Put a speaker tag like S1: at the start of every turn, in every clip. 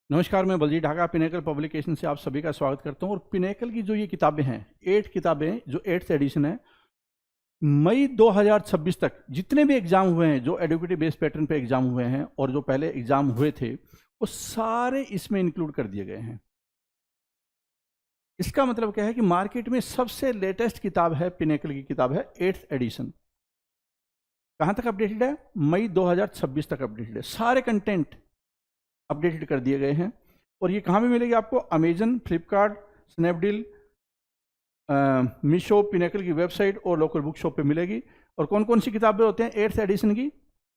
S1: नमस्कार, मैं Baljeet Dhaka pinnacle publication से आप सभी का स्वागत करता हूं। और पिनेकल की जो ये किताबें हैं, 8 किताबें, जो 8th एडिशन है, मई 2026 तक जितने भी एग्जाम हुए हैं, जो एडुकेटिव बेस्ड पैटर्न पे एग्जाम हुए हैं और जो पहले एग्जाम हुए थे, वो सारे इसमें इंक्लूड कर दिए गए हैं। इसका मतलब क्या है कि मार्केट में सबसे लेटेस्ट किताब है, पिनेकल की किताब है 8th एडिशन। कहां तक अपडेटेड है? मई 2026 तक अपडेटेड है। सारे कंटेंट अपडेटेड कर दिए गए हैं। और ये कहाँ भी मिलेगी आपको? Amazon, Flipkart, Snapdeal, Meesho, pinnacle की वेबसाइट और लोकल बुक शॉप पे मिलेगी। और कौन कौन सी किताबें होते हैं 8th एडिशन की?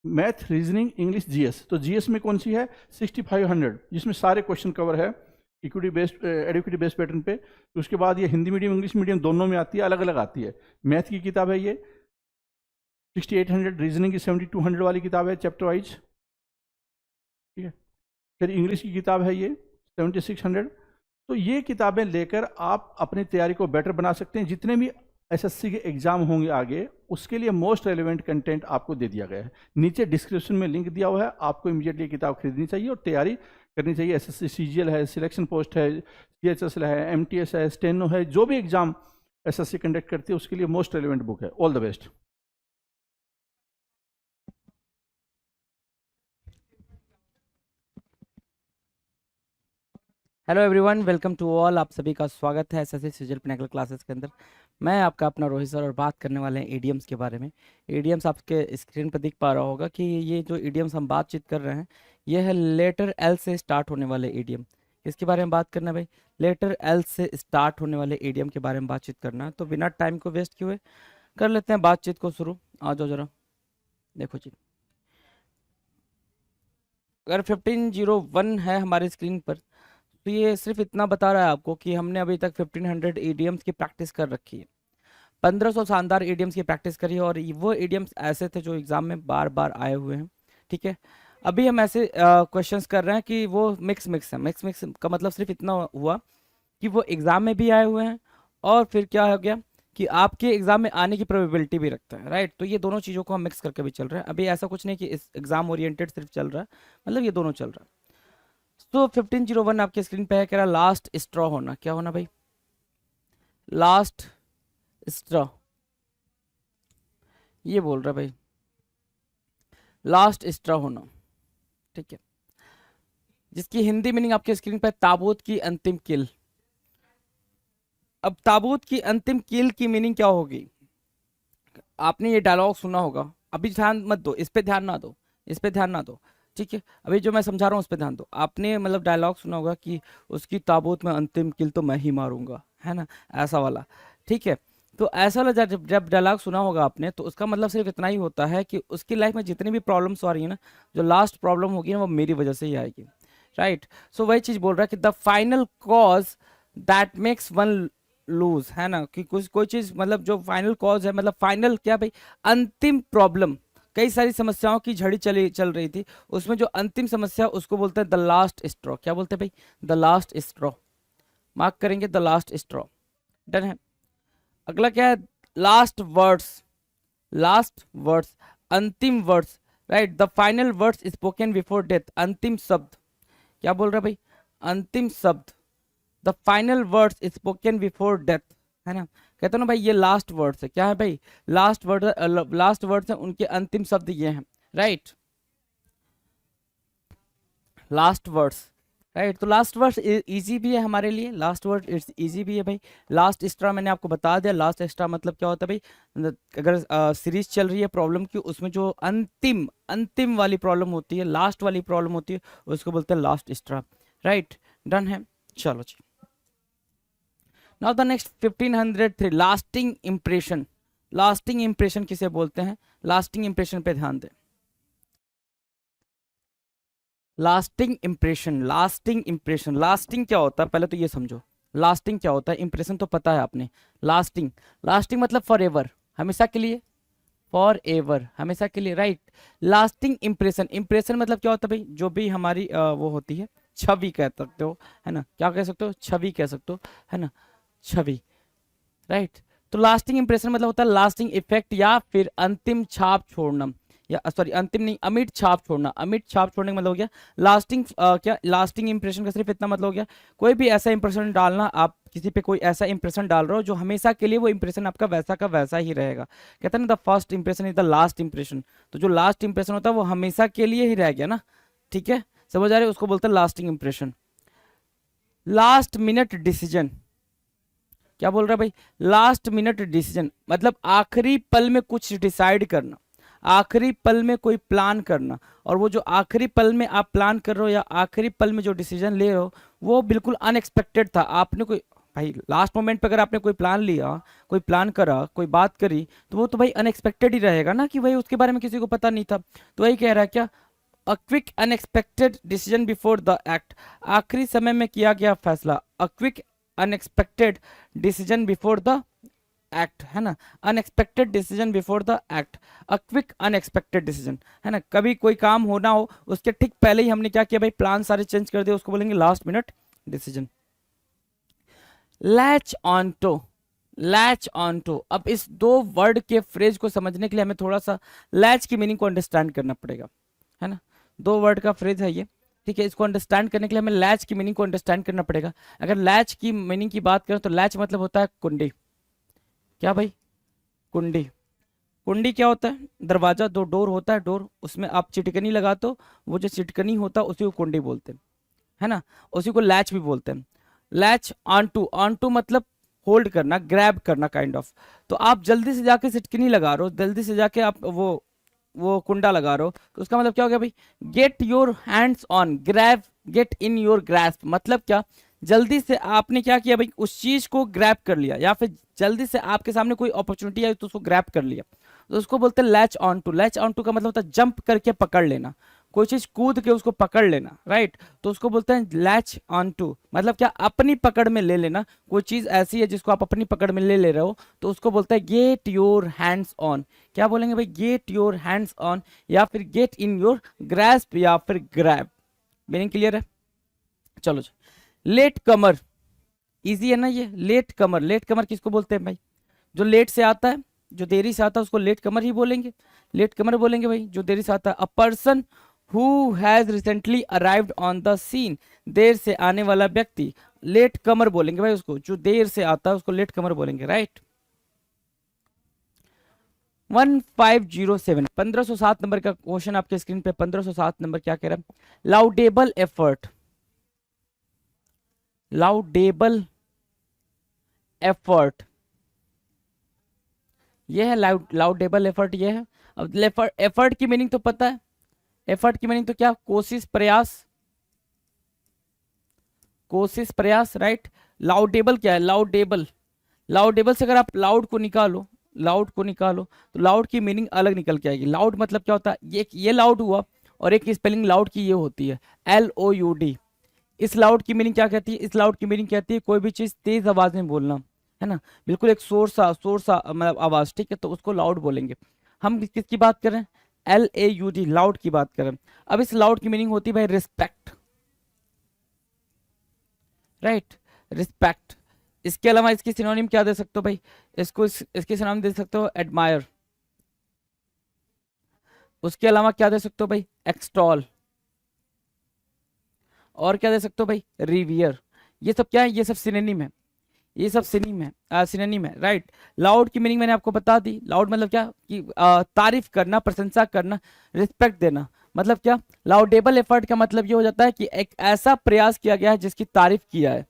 S1: Math, reasoning, English, GS. तो जीएस में कौन सी है? 6500, जिसमें सारे क्वेश्चन कवर है equity based, educative based pattern पे। उसके बाद ये हिंदी मीडियम, इंग्लिश मीडियम दोनों में आती है, अलग अलग आती है। मैथ की किताब है ये 6800, रीजनिंग की 7200 वाली किताब है चैप्टर वाइज, ठीक है। फिर इंग्लिश की किताब है ये 7600। तो ये किताबें लेकर आप अपनी तैयारी को बेटर बना सकते हैं। जितने भी एसएससी के एग्जाम होंगे आगे, उसके लिए मोस्ट रेलेवेंट कंटेंट आपको दे दिया गया है। नीचे डिस्क्रिप्शन में लिंक दिया हुआ है, आपको इमीडिएटली किताब खरीदनी चाहिए और तैयारी करनी चाहिए। एसएससी सीजीएल है, सिलेक्शन पोस्ट है, सीएचएसएल है, एमटीएस है, स्टेनो है, जो भी एग्जाम एसएससी कंडक्ट करती है उसके लिए मोस्ट रेलेवेंट बुक है। All the best.
S2: Hello everyone, welcome to all. आप सभी का स्वागत है एसएससी सीजीएल पिनेकल क्लासेस के अंदर। मैं आपका अपना रोहित सर और बात करने वाले हैं ईडीएम्स के बारे में। ईडीएम्स आपके स्क्रीन पर दिख पा रहा होगा कि ये जो ईडीएम्स हम बातचीत कर रहे हैं, ये है लेटर एल से स्टार्ट होने वाले ईडीएम। इसके बारे में बात करना है भाई, लेटर एल से स्टार्ट होने वाले ईडीएम के बारे में बातचीत करना है। तो बिना टाइम को वेस्ट किए कर लेते हैं बातचीत को शुरू। आ जाओ जरा, देखो जी। अगर 1501 है हमारी स्क्रीन पर, तो ये सिर्फ इतना बता रहा है आपको कि हमने अभी तक 1500 ईडीएम्स की प्रैक्टिस कर रखी है। 1500 शानदार ईडीएम्स की प्रैक्टिस करी है और वो ईडीएम्स ऐसे थे जो एग्जाम में बार बार आए हुए हैं, ठीक है। अभी हम ऐसे क्वेश्चंस कर रहे हैं कि वो मिक्स मिक्स है। मिक्स मिक्स का मतलब सिर्फ इतना हुआ कि वो एग्जाम में भी आए हुए हैं और फिर क्या हो गया कि आपके एग्जाम में आने की प्रोबेबिलिटी भी रखता है, राइट। तो ये दोनों चीज़ों को हम मिक्स करके भी चल रहे हैं। अभी ऐसा कुछ नहीं कि इस एग्जाम ओरिएंटेड सिर्फ चल रहा है, मतलब ये दोनों चल रहा है। तो 1501 आपके स्क्रीन पे है, कह रहा लास्ट स्ट्रॉ होना। क्या होना भाई? लास्ट स्ट्रॉ, ये बोल रहा है भाई, लास्ट स्ट्रॉ होना, ठीक है। जिसकी हिंदी मीनिंग आपके स्क्रीन पे ताबूत की अंतिम कील। अब ताबूत की अंतिम कील की मीनिंग क्या होगी? आपने ये डायलॉग सुना होगा, अभी ध्यान मत दो, इस पे ध्यान ना दो, इस पे ध्यान ना दो, ठीक है। अभी जो मैं समझा रहा हूँ उस पे ध्यान दो। आपने मतलब डायलॉग सुना होगा कि उसकी ताबूत में अंतिम किल तो मैं ही मारूंगा, है ना, ऐसा वाला, ठीक है। तो ऐसा वाला जब जब डायलॉग सुना होगा आपने, तो उसका मतलब सिर्फ इतना ही होता है कि उसकी लाइफ में जितनी भी प्रॉब्लम्स आ रही है ना, जो लास्ट प्रॉब्लम होगी ना, वो मेरी वजह से ही आएगी, राइट। सो वही चीज बोल रहा है कि the final cause that makes one lose, है ना, कि कुछ कोई चीज मतलब जो फाइनल कॉज है, मतलब फाइनल क्या भाई, अंतिम प्रॉब्लम। कई सारी समस्याओं की झड़ी चल रही थी, उसमें जो अंतिम समस्या उसको बोलते हैं द लास्ट स्ट्रॉ। क्या बोलते हैं भाई? The last straw. मार्क करेंगे द लास्ट स्ट्रॉ, डन है। अगला क्या है? Last words. लास्ट वर्ड्स, अंतिम words, right. The final words spoken before death, अंतिम शब्द। क्या बोल रहा है भाई? अंतिम शब्द, the final words spoken before death, है ना। कहते हो ना भाई, ये लास्ट वर्ड्स है। क्या है भाई? लास्ट वर्ड, लास्ट वर्ड्स है, उनके अंतिम शब्द ये हैं, राइट। Last words, right. तो लास्ट वर्ड्स इजी भी है हमारे लिए, लास्ट वर्ड इट्स इजी भी है भाई। लास्ट एक्स्ट्रा मैंने आपको बता दिया। लास्ट एक्स्ट्रा मतलब क्या होता है भाई? अगर सीरीज चल रही है प्रॉब्लम की, उसमें जो अंतिम अंतिम वाली प्रॉब्लम होती है, लास्ट वाली प्रॉब्लम होती है, उसको बोलते हैं लास्ट एक्स्ट्रा, राइट। डन है, चलो जी। Now the next 1503, lasting impression. Lasting impression किसे बोलते हैं? लास्टिंग इंप्रेशन पे ध्यान दें। Lasting impression, lasting impression, lasting क्या होता है पहले तो ये समझो। लास्टिंग क्या होता है? इंप्रेशन तो पता है आपने। लास्टिंग, लास्टिंग मतलब फॉर एवर, हमेशा के लिए, फॉर एवर, हमेशा के लिए, राइट। लास्टिंग इंप्रेशन, इंप्रेशन मतलब क्या होता है भाई? जो भी हमारी वो होती है, छवि कह सकते हो, है ना। क्या कह सकते हो? छवि कह सकते हो, है ना, छवि, राइट। तो लास्टिंग इंप्रेशन मतलब होता है लास्टिंग इफेक्ट या फिर अंतिम छाप छोड़ना। या सॉरी अंतिम नहीं, अमिट छाप छोड़ना। अमिट छाप छोड़ने का मतलब हो गया लास्टिंग, क्या लास्टिंग इंप्रेशन का सिर्फ इतना मतलब हो गया, कोई भी ऐसा इंप्रेशन डालना, आप किसी पे कोई ऐसा इंप्रेशन डाल रहे हो जो हमेशा के लिए वो इंप्रेशन आपका वैसा का वैसा ही रहेगा। कहते हैं ना the first impression is the last impression, तो जो लास्ट इंप्रेशन होता है वो हमेशा के लिए ही रह गया ना, ठीक है, समझ आ रहे हैं, उसको बोलते हैं lasting impression. Last minute decision, क्या बोल रहा है भाई, लास्ट मिनट डिसीजन मतलब आखिरी पल में कुछ डिसाइड करना, आखिरी पल में कोई प्लान करना, और वो जो आखिरी पल में आप प्लान कर रहे हो या आखिरी पल में जो डिसीजन ले रहे हो वो बिल्कुल अनएक्सपेक्टेड था। आपने कोई भाई लास्ट मोमेंट पे अगर आपने कोई प्लान लिया, कोई प्लान करा, कोई बात करी, तो वो तो भाई अनएक्सपेक्टेड ही रहेगा ना, कि भाई उसके बारे में किसी को पता नहीं था। तो वही कह रहा है क्या, a quick unexpected decision before the act, आखिरी समय में किया गया फैसला, a quick unexpected decision before the act, है ना, unexpected decision before the act, a quick unexpected decision, है ना, कभी कोई काम होना हो उसके ठीक पहले ही हमने क्या किया भाई, प्लान सारे चेंज कर दिए, उसको बोलेंगे last minute decision. Latch on to, latch on to, अब इस दो वर्ड के फ्रेज को समझने के लिए हमें थोड़ा सा लैच की मीनिंग को अंडरस्टैंड करना पड़ेगा, है ना, दो वर्ड का फ्रेज है ये, ठीक है, इसको अंडरस्टैंड करने के लिए हमें लैच की मीनिंग को अंडरस्टैंड करना पड़ेगा। अगर लैच की मीनिंग की बात करें तो लैच मतलब होता है कुंडी, क्या भाई, कुंडी, कुंडी क्या होता है, दरवाजा, दो डोर होता है, डोर, उसमें आप चिटकनी लगाते हो, वो जो चिटकनी होता है उसी को कुंडी बोलते हैं, है ना, उसी को लैच भी बोलते हैं। Latch on to, on to मतलब होल्ड करना, ग्रैब करना काइंड ऑफ, तो आप जल्दी से जाके चिटकनी लगा रहे हो, जल्दी से जाके आप वो कुंडा लगा रहे हो, तो उसका मतलब क्या हो गया भाई, get your hands on, grab, get in your grasp, मतलब क्या, जल्दी से आपने क्या किया भाई, उस चीज को ग्रैब कर लिया, या फिर जल्दी से आपके सामने कोई अपॉर्चुनिटी आई तो उसको ग्रैब कर लिया, तो उसको बोलते हैं latch on to. Latch on to का मतलब होता है जंप करके पकड़ लेना, कोई चीज कूद के उसको पकड़ लेना, राइट, तो उसको बोलते हैं लैच ऑन टू, मतलब क्या, अपनी पकड़ में ले लेना, कोई चीज ऐसी है जिसको आप अपनी पकड़ में ले ले रहे हो, तो उसको बोलते हैं गेट योर हैंड्स ऑन, क्या बोलेंगे भाई, गेट योर हैंड्स ऑन, या फिर गेट इन योर ग्रैस्प, या फिर ग्रैब। मीनिंग क्लियर है, चलो जी। लेट कमर, इजी है ना ये, लेट कमर, लेट कमर किसको बोलते हैं भाई, जो लेट से आता है, जो देरी से आता है उसको लेट कमर ही बोलेंगे, लेट कमर बोलेंगे भाई, जो देरी से आता है। A person who has recently arrived on the scene, देर से आने वाला व्यक्ति, लेट कमर बोलेंगे भाई उसको, जो देर से आता है उसको लेट कमर बोलेंगे, राइट। 1507, 1507 नंबर का क्वेश्चन आपके स्क्रीन पे, 1507 नंबर क्या कह रहा है, लाउडेबल एफर्ट, लाउडेबल एफर्ट, ये है लाउडेबल एफर्ट, ये है। अब एफर्ट की मीनिंग तो पता है, एफर्ट की मीनिंग तो क्या, कोशिश, प्रयास, कोशिश, प्रयास, राइट। लाउडेबल क्या है, लाउडेबल, लाउडेबल से अगर आप लाउड को निकालो, लाउड को निकालो तो लाउड की मीनिंग अलग निकल के आएगी। लाउड मतलब क्या होता है, ये लाउड हुआ, और एक स्पेलिंग लाउड की ये होती है LOUD। इस लाउड की मीनिंग क्या कहती है, इस लाउड की मीनिंग कहती है कोई भी चीज तेज आवाज में बोलना, है ना, बिल्कुल एक शोर सा मतलब आवाज, ठीक है, तो उसको लाउड बोलेंगे। हम किसकी बात कर रहे हैं, LAUD, लाउड की बात कर रहे हैं। अब इस लाउड की मीनिंग होती है भाई रिस्पेक्ट, राइट, रिस्पेक्ट। इसके अलावा इसकी सिनोनिम क्या दे सकते हो भाई, इसकी सिनोनिम दे सकते हो एडमायर, उसके अलावा क्या दे सकते हो भाई, एक्सटॉल, और क्या दे सकते हो भाई, रिवियर। ये सब क्या है, ये सब सिनोनिम है, ये सब सिनोनिम है, सिनोनिम है, राइट। लाउड की मीनिंग मैंने आपको बता दी, लाउड मतलब क्या कि तारीफ करना, प्रशंसा करना, रिस्पेक्ट देना, मतलब क्या, लाउडेबल एफर्ट का मतलब ये हो जाता है कि एक ऐसा प्रयास किया गया है जिसकी तारीफ किया है,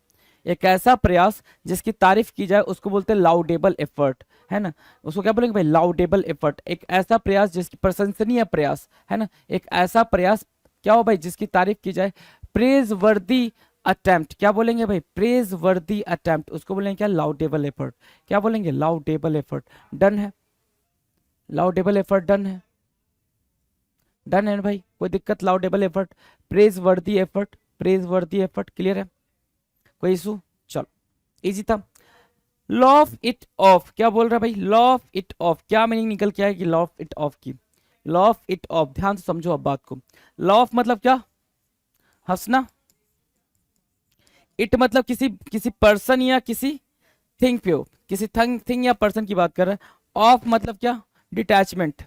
S2: एक ऐसा प्रयास जिसकी तारीफ की जाए उसको बोलते हैं लाउडेबल एफर्ट, है ना, उसको क्या बोलेंगे भाई, लाउडेबल एफर्ट, एक ऐसा प्रयास जिसकी प्रशंसनीय प्रयास, है ना, एक ऐसा प्रयास क्या हो भाई जिसकी तारीफ की जाए। प्रेज वर्दी अटेम्प्ट, क्या बोलेंगे भाई, प्रेज वर्दी अटेम्प्ट, उसको बोलेंगे क्या, लाउडेबल एफर्ट, क्या बोलेंगे, लाउडेबल एफर्ट। डन है, लाउडेबल एफर्ट डन है, डन है भाई, कोई दिक्कत, लाउडेबल एफर्ट, प्रेज वर्दी एफर्ट, प्रेज वर्दी एफर्ट, क्लियर है, कोई इशू, चलो इजी था। लॉ ऑफ इट ऑफ, क्या बोल रहा है भाई, लॉ ऑफ इट ऑफ, क्या मीनिंग निकल के आएगी लॉ ऑफ इट ऑफ की, लॉ ऑफ इट ऑफ, ध्यान से समझो अब बात को। लॉ ऑफ मतलब क्या, हंसना, इट मतलब किसी किसी पर्सन या किसी थिंग पे हो, किसी थिंग या पर्सन की बात कर रहा है। ऑफ मतलब क्या, डिटैचमेंट,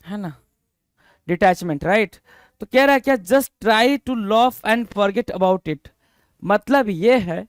S2: है ना, डिटैचमेंट, राइट। तो कह रहा है क्या, just try to laugh and forget about it. मतलब ये है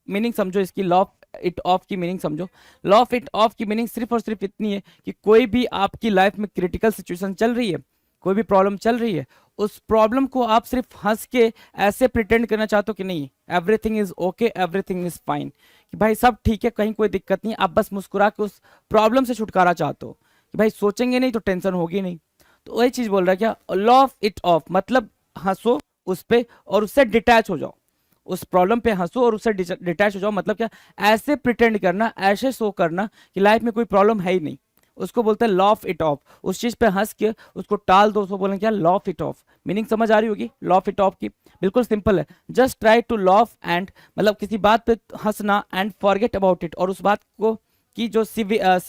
S2: मीनिंग समझो इसकी, लॉफ इट ऑफ की मीनिंग समझो। लॉफ इट ऑफ की मीनिंग सिर्फ और सिर्फ इतनी है कि कोई भी आपकी लाइफ में क्रिटिकल सिचुएशन चल रही है, कोई भी प्रॉब्लम चल रही है, उस प्रॉब्लम को आप सिर्फ हंस के ऐसे प्रिटेंड करना चाहते हो कि नहीं everything is okay, everything is fine, कि भाई सब ठीक है, कहीं कोई दिक्कत नहीं, आप बस मुस्कुरा के उस प्रॉब्लम से छुटकारा चाहते हो कि भाई सोचेंगे नहीं तो टेंशन होगी नहीं। तो वही चीज बोल रहा है क्या, लॉफ इट ऑफ, मतलब हंसो उस पे और उससे डिटैच हो जाओ, उस प्रॉब्लम पे हंसो और उससे डिटैच हो जाओ। मतलब क्या, ऐसे प्रिटेंड करना, ऐसे शो करना कि लाइफ में कोई प्रॉब्लम है ही नहीं, उसको बोलते हैं लॉफ इट ऑफ। उस चीज पे हंस के उसको टाल दो, उसको बोलेंगे क्या, लॉफ इट ऑफ। मीनिंग समझ आ रही होगी लॉफ इट ऑफ की, बिल्कुल सिंपल है, just try to laugh and, मतलब किसी बात पे हंसना, एंड फॉरगेट अबाउट इट, और उस बात को की जो सीवियर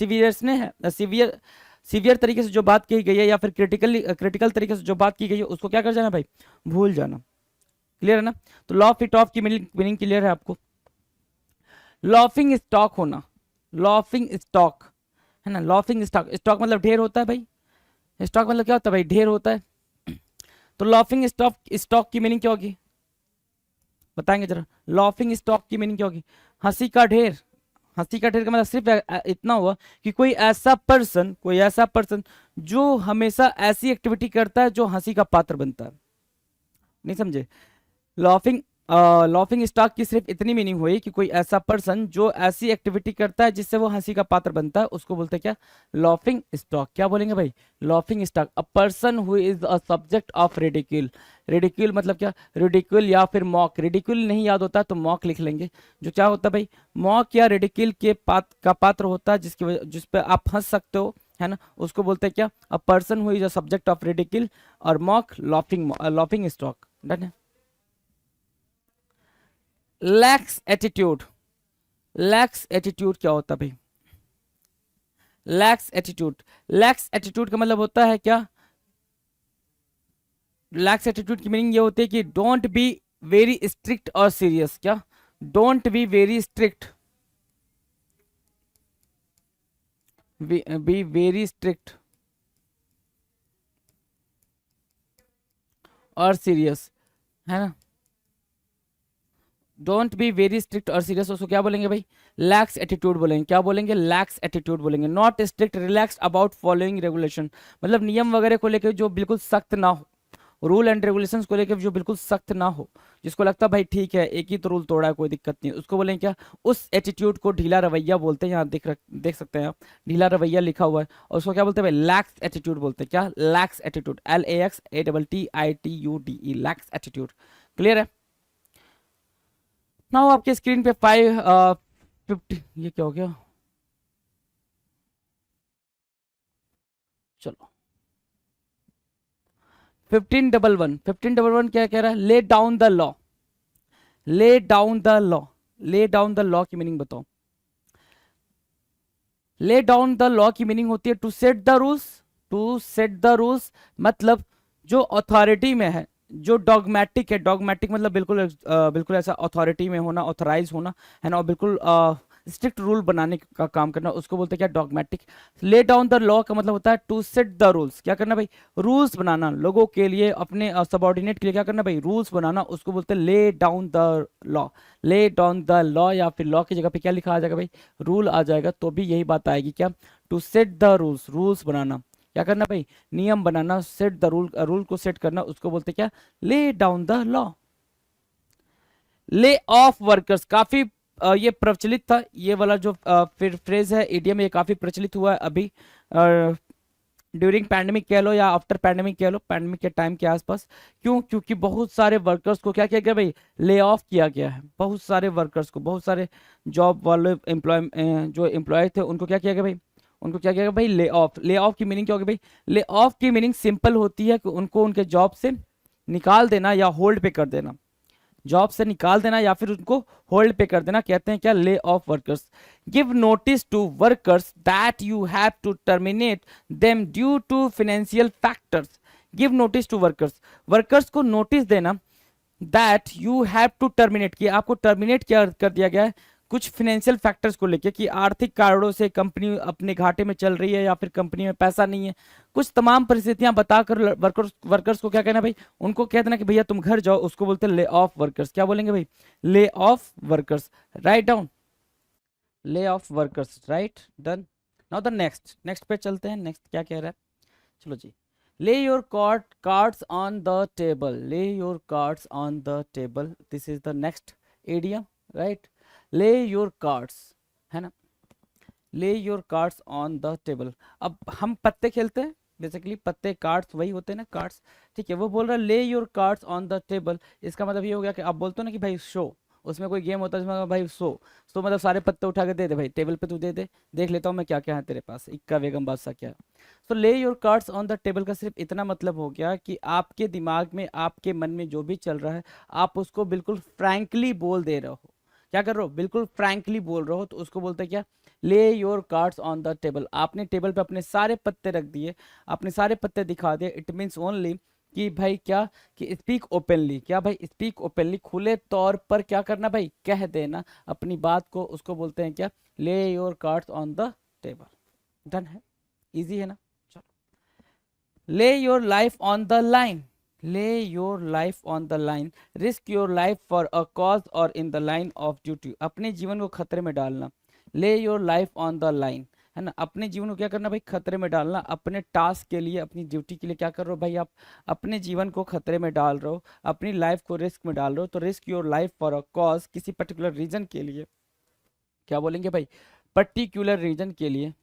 S2: तरीके से जो बात की गई है या फिर क्रिटिकल तरीके से जो बात की गई है उसको क्या कर जाना भाई, भूल जाना। क्लियर है ना। तो लॉफ इट ऑफ की मीनिंग क्लियर है आपको। लॉफिंग स्टॉक होना, लॉफिंग स्टॉक है ना, लॉफिंग स्टॉक, स्टॉक मतलब ढेर होता है भाई, स्टॉक मतलब क्या होता है भाई, ढेर होता है। तो लॉफिंग स्टॉक की मीनिंग क्या होगी, बताएंगे जरा। लॉफिंग स्टॉक की मीनिंग क्या होगी, हंसी का ढेर। हंसी का ढेर का मतलब सिर्फ इतना हुआ कि कोई ऐसा पर्सन जो हमेशा ऐसी एक्टिविटी करता है जो हंसी का पात्र बनता है। नहीं समझे, लॉफिंग लॉफिंग स्टॉक की सिर्फ इतनी मीनिंग हुई कि कोई ऐसा पर्सन जो ऐसी एक्टिविटी करता है जिससे वो हंसी का पात्र बनता है, उसको बोलते हैं क्या, लॉफिंग स्टॉक। क्या बोलेंगे भाई, laughing stock. A person who is a subject of ridicule. Ridicule मतलब क्या, रिडिक्यूल या फिर मॉक। रिडिक्यूल नहीं याद होता तो मॉक लिख लेंगे। जो क्या होता है भाई, मॉक या रिडिक्यूल के का पात्र होता है जिस पे आप हंस सकते हो, है ना, उसको बोलते हैं क्या, अ person who is a subject of ridicule और मॉक, लॉफिंग स्टॉक। डन है। लैक्स एटीट्यूड, लैक्स एटीट्यूड क्या होता है भाई, लैक्स एटीट्यूड, लैक्स एटीट्यूड का मतलब होता है क्या, लैक्स एटीट्यूड की मीनिंग ये होती है कि डोंट बी वेरी स्ट्रिक्ट और सीरियस। क्या, don't be very strict, be very strict और सीरियस, है ना, डोंट बी वेरी स्ट्रिक्ट और सीरियस, उसको क्या बोलेंगे भाई, लैक्स एटीट्यूड बोलेंगे। क्या बोलेंगे, लैक्स एटीट्यूड बोलेंगे। Not strict, relax about following regulation, मतलब नियम वगैरह को लेकर जो बिल्कुल सख्त ना हो, रूल एंड रेगुलेशंस को लेकर जो बिल्कुल सख्त ना हो, जिसको लगता है भाई ठीक है एक ही तो रूल तोड़ा है कोई दिक्कत नहीं, उसको बोलेंगे क्या, उस एटीट्यूड को ढीला रवैया बोलते हैं। यहाँ देख सकते हैं आप, ढीला रवैया लिखा हुआ है, और उसको क्या बोलते हैं भाई, लैक्स एटीट्यूड बोलते हैं। क्या, lakhs attitude, LAXATTITUDE, lakhs attitude. Clear है। नाउ आपके स्क्रीन पे 50, ये क्या हो गया, चलो 1511 क्या कह रहा है, lay down the law, lay down the law, lay down the law की मीनिंग बताओ। ले डाउन द लॉ की मीनिंग होती है to set the rules, to set the rules मतलब जो अथॉरिटी में है, जो डॉगमेटिक है, डॉगमेटिक मतलब बिल्कुल ऐसा अथॉरिटी में होना, ऑथराइज होना, है ना, और बिल्कुल स्ट्रिक्ट रूल बनाने का काम करना, उसको बोलते हैं क्या, डॉगमेटिक। ले डाउन द लॉ का मतलब होता है टू सेट द रूल्स, क्या करना भाई, रूल्स बनाना लोगों के लिए, अपने सबॉर्डिनेट के लिए क्या करना भाई, रूल्स बनाना, उसको बोलते हैं ले down the law. Lay down the law, या फिर लॉ की जगह पे क्या लिखा आ जाएगा भाई, रूल आ जाएगा, तो भी यही बात आएगी क्या, to set the rules, rules बनाना, क्या करना भाई, नियम बनाना, सेट द रूल, रूल को सेट करना, उसको बोलते क्या, lay down the law. Lay off workers, काफी ये प्रचलित था, ये वाला जो फिर फ्रेज है, इडियम, ये काफी प्रचलित हुआ है अभी ड्यूरिंग पैंडेमिक कह लो या आफ्टर पैंडेमिक कह लो, पैंडेमिक के टाइम के आसपास। क्यों, क्योंकि बहुत सारे वर्कर्स को क्या किया गया भाई, ले ऑफ किया गया है, बहुत सारे वर्कर्स को, बहुत सारे जॉब वाले जो एम्प्लॉय थे उनको क्या किया गया भाई, उनको क्या किया गया भाई, ले ऑफ। ले ऑफ की मीनिंग क्या होगी भाई, ले ऑफ की मीनिंग सिंपल होती है कि उनको उनके जॉब से निकाल देना या होल्ड पे कर देना, जॉब से निकाल देना या फिर उनको होल्ड पे कर देना, कहते हैं क्या, lay off workers. Give notice to workers that you have to terminate them due to financial factors. Give notice to workers, workers को नोटिस देना that you have to terminate, कि आपको टर्मिनेट क्या कर दिया गया है, कुछ फाइनेंशियल फैक्टर्स को लेके कि आर्थिक कारणों से कंपनी अपने घाटे में चल रही है या फिर कंपनी में पैसा नहीं है, कुछ तमाम परिस्थितियां बताकर वर्कर्स वर्कर्स को क्या कहना भाई, उनको कह देना कि भैया तुम घर जाओ, उसको बोलते हैं ले ऑफ वर्कर्स। क्या बोलेंगे भाई? ले ऑफ वर्कर्स। राइट डाउन, ले off workers. Right, done. Now the next, next पे चलते हैं। नेक्स्ट क्या कह रहा है, चलो जी। Lay your cards on the table, lay your cards on the table, this is the next idiom. Right, lay your cards, है ना, lay your cards on the table. अब हम पत्ते खेलते हैं बेसिकली, पत्ते कार्ड्स वही होते हैं ना, कार्ड्स। ठीक है, वो बोल रहा है ले your cards on the table. इसका मतलब ये हो गया कि आप बोलते हो ना कि भाई शो, उसमें कोई गेम होता है जिसमें भाई सो मतलब सारे पत्ते उठा के दे दे भाई टेबल पे, तू दे दे, देख लेता हूँ मैं क्या क्या है तेरे पास, इक्का बेगम बादशाह क्या है। तो ले your cards on the table का सिर्फ इतना मतलब हो गया कि आपके दिमाग में, आपके मन में जो भी चल रहा है, आप उसको बिल्कुल फ्रैंकली बोल दे रहे हो। क्या कर रहे हो? बिल्कुल फ्रैंकली बोल रहे हो, तो उसको बोलते हैं क्या? Lay your cards on the table. आपने टेबल पे अपने सारे पत्ते रख दिए, अपने सारे पत्ते दिखा दिए। इट मीन्स ओनली कि भाई क्या, कि स्पीक ओपनली। क्या भाई? स्पीक ओपनली, खुले तौर पर क्या करना भाई? कह देना अपनी बात को, उसको बोलते हैं क्या? Lay your cards on the table. Done है, इजी है ना। चलो, lay your life on the line, lay your life on the line, risk your life for a cause और in the line of duty. अपने जीवन को खतरे में डालना, lay your life on the line, है ना, अपने जीवन को क्या करना भाई? खतरे में डालना, अपने टास्क के लिए, अपनी ड्यूटी के लिए क्या कर रहे हो भाई? आप अपने जीवन को खतरे में डाल रहे हो, अपनी लाइफ को रिस्क में डाल रहे हो। तो risk your life for a cause, किसी पर्टिकुलर रीजन के लिए। क्या बोलेंगे भाई? पर्टिकुलर रीजन के लिए,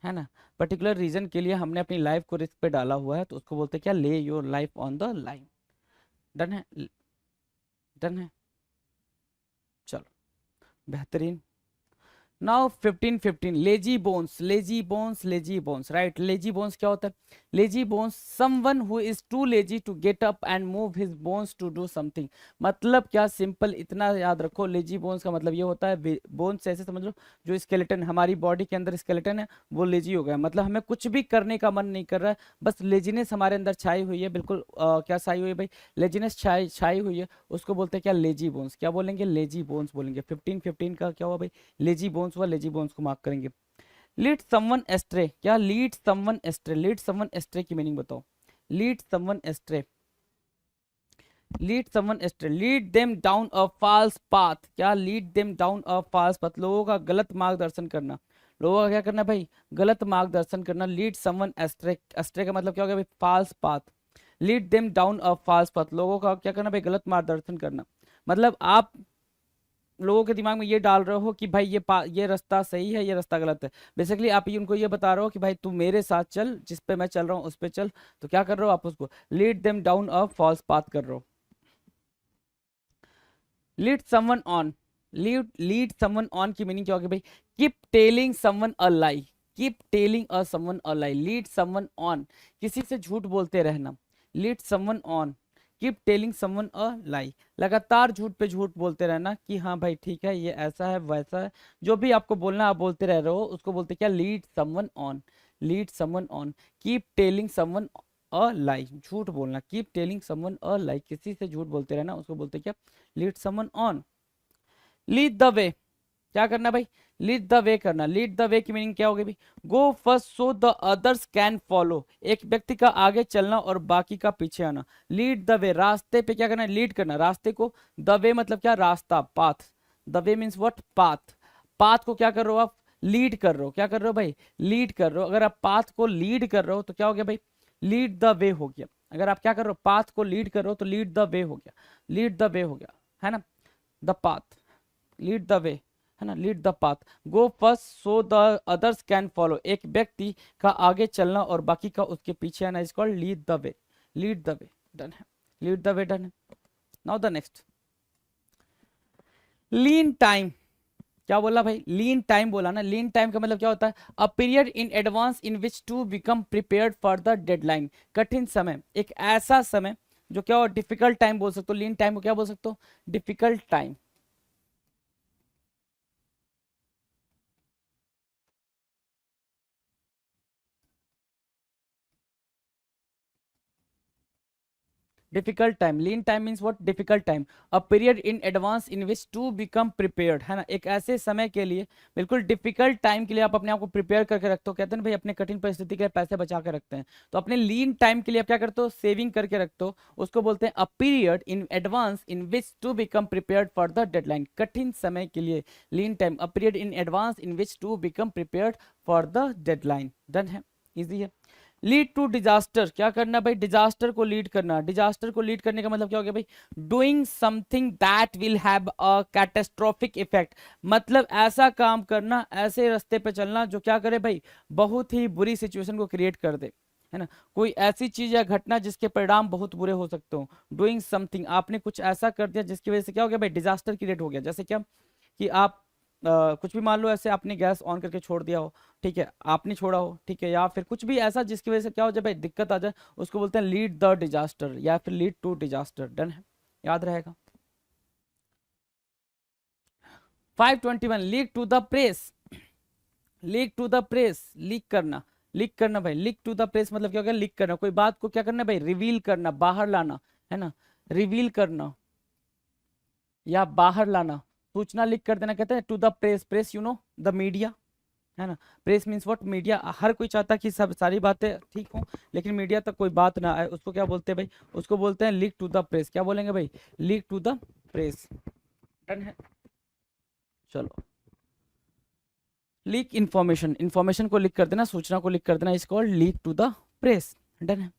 S2: है ना, पर्टिकुलर रीजन के लिए हमने अपनी लाइफ को रिस्क पे डाला हुआ है, तो उसको बोलते हैं क्या? Lay your life on the line. Done है, डन है, चलो, बेहतरीन। Now 15-15, lazy bones, lazy bones, lazy bones. Right, lazy bones क्या होता है? Lazy bones, someone who is too lazy to get up and move his bones to do something. मतलब क्या? Simple इतना याद रखो, लेजी बोन्स का मतलब ये होता है, बोन्स ऐसे समझ लो, जो स्केलेटन हमारी बॉडी के अंदर स्केलेटन है, वो लेजी हो गया। मतलब हमें कुछ भी करने का मन नहीं कर रहा है, बस लेजीनेस हमारे अंदर छाई हुई है, बिल्कुल क्या छाई हुई है भाई? लेजीनेस छाई छाई हुई है, उसको बोलते हैं क्या? Lazy bones. क्या बोलेंगे? लेजी बोन्स बोलेंगे। 15-15 का क्या हुआ भाई? लेजी बोन्स हुआ, लेजी बोन्स को मार्क करेंगे। लीड समवन एस्ट्रे, क्या? Lead someone astray, lead someone astray की मीनिंग बताओ। Lead someone astray, lead someone astray, lead them down a false path. क्या? Lead them down a false path, लोगों का गलत मार्गदर्शन करना। लोगों का क्या करना भाई? गलत मार्गदर्शन करना। लीड समवन एस्ट्रे, एस्ट्रे का मतलब क्या हो गया भाई? False path. Lead them down a false path, लोगों का क्या करना भाई? गलत मार्गदर्शन करना। मतलब आप लोगों के दिमाग में ये डाल रहे हो कि भाई ये रास्ता सही है, ये रास्ता गलत है। बेसिकली आप उनको ये बता रहे हो कि भाई तू मेरे साथ चल, जिस पे मैं चल रहा हूँ उस पे चल। तो क्या कर रहे हो आप? उसको lead them down a false path कर रहे हो। Lead someone on, lead someone on की मीनिंग क्या होगी भाई? Keep telling someone a lie, keep telling a someone a lie, lead someone on, किसी से झूठ बोलते रहना। Lead someone on, keep telling someone a lie, लगातार झूठ पे झूठ बोलते रहना कि हाँ भाई ठीक है, ये ऐसा है वैसा है, जो भी आपको बोलना आप बोलते रह रहे हो, उसको बोलते क्या? Lead someone on, lead someone on, keep telling someone a lie, झूठ बोलना। Keep telling someone a lie, किसी से झूठ बोलते रहना, उसको बोलते क्या? Lead someone on. Lead the way, क्या करना भाई? लीड द वे करना। लीड द वे की मीनिंग क्या होगी भाई? Go first so the others can follow, एक व्यक्ति का आगे चलना और बाकी का पीछे आना। लीड द वे, रास्ते पे क्या करना है? लीड करना रास्ते को। द वे मतलब क्या? रास्ता, path. The way means what? Path. Path को क्या कर रहे हो आप? लीड कर रहे हो। क्या कर रहे हो भाई? लीड कर रहे हो। अगर आप पाथ को लीड कर रहे हो तो क्या हो गया भाई? लीड द वे हो गया। अगर आप क्या कर रहे हो? पाथ को लीड कर रहे हो तो लीड द वे हो गया, लीड द वे हो गया, है ना, द पाथ, लीड द वे, है ना, lead the path. Go first so the others can follow, एक व्यक्ति का आगे चलना और बाकी का उसके पीछे आना, is called lead the way, lead the way. Done है, लीड द वे, डन है। Now the next, lean time. क्या बोला भाई? लीन टाइम बोला ना। लीन टाइम का मतलब क्या होता है? A period in advance in which to become prepared for the deadline, कठिन समय, एक ऐसा समय जो क्या हो? डिफिकल्ट टाइम बोल सकते हो। लीन टाइम को क्या बोल सकते हो? Difficult time. Difficult time, lean time means what, difficult time, a period in advance in which to become prepared, है ना, एक ऐसे समय के लिए, बिल्कुल डिफिकल्ट टाइम के लिए आप अपने आप को प्रिपेयर करके रखते हो। कहते हैं ना भाई अपने कठिन परिस्थिति के लिए पैसे बचा के रखते हैं, तो अपने लीन टाइम के लिए आप क्या करते हो, सेविंग करके रखते हो, उसको बोलते हैं a period in advance in which to become prepared for the deadline. कठिन समय के लिए lean time, a period in advance in which to become prepared for the deadline. Done है, इजी है। लीड टू डिजास्टर, क्या करना भाई, disaster को लीड करना। डिजास्टर को लीड करने का मतलब क्या हो गया भाई, doing something that will have a catastrophic effect, मतलब ऐसा काम करना, ऐसे रास्ते पे चलना जो क्या करे भाई, बहुत ही बुरी सिचुएशन को क्रिएट कर दे, है ना, कोई ऐसी चीज या घटना जिसके परिणाम बहुत बुरे हो सकते हो। डूइंग समथिंग, आपने कुछ ऐसा कर दिया जिसकी वजह से क्या हो गया भाई, डिजास्टर क्रिएट हो गया। जैसे क्या कि आप कुछ भी मान लो ऐसे आपने गैस ऑन करके छोड़ दिया हो, ठीक है, आपने छोड़ा हो, ठीक है, या फिर कुछ भी ऐसा जिसकी वजह से क्या हो जाए भाई, दिक्कत आ जाए, उसको बोलते हैं लीड द डिजास्टर या फिर लीड टू डिजास्टर। डन है, याद रहेगा। 521, leak to the press, leak to the press, leak करना, लीक करना भाई, लीक टू द प्रेस मतलब क्या हो गया, लीक करना, कोई बात को क्या करना भाई, रिवील करना, बाहर लाना, है ना, रिवील करना या बाहर लाना, सूचना लीक कर देना, कहते हैं to the press. Press you know the media, है ना, प्रेस मीन्स व्हाट, मीडिया। हर कोई चाहता कि सब सारी बातें ठीक हो, लेकिन मीडिया तक कोई बात ना आए, उसको क्या बोलते हैं भाई, उसको बोलते हैं लीक टू द प्रेस। क्या बोलेंगे भाई, leak to the press. Done है, चलो। लीक इंफॉर्मेशन, इंफॉर्मेशन को लीक कर देना, सूचना को लीक कर देना, is called leak to the press. Done है।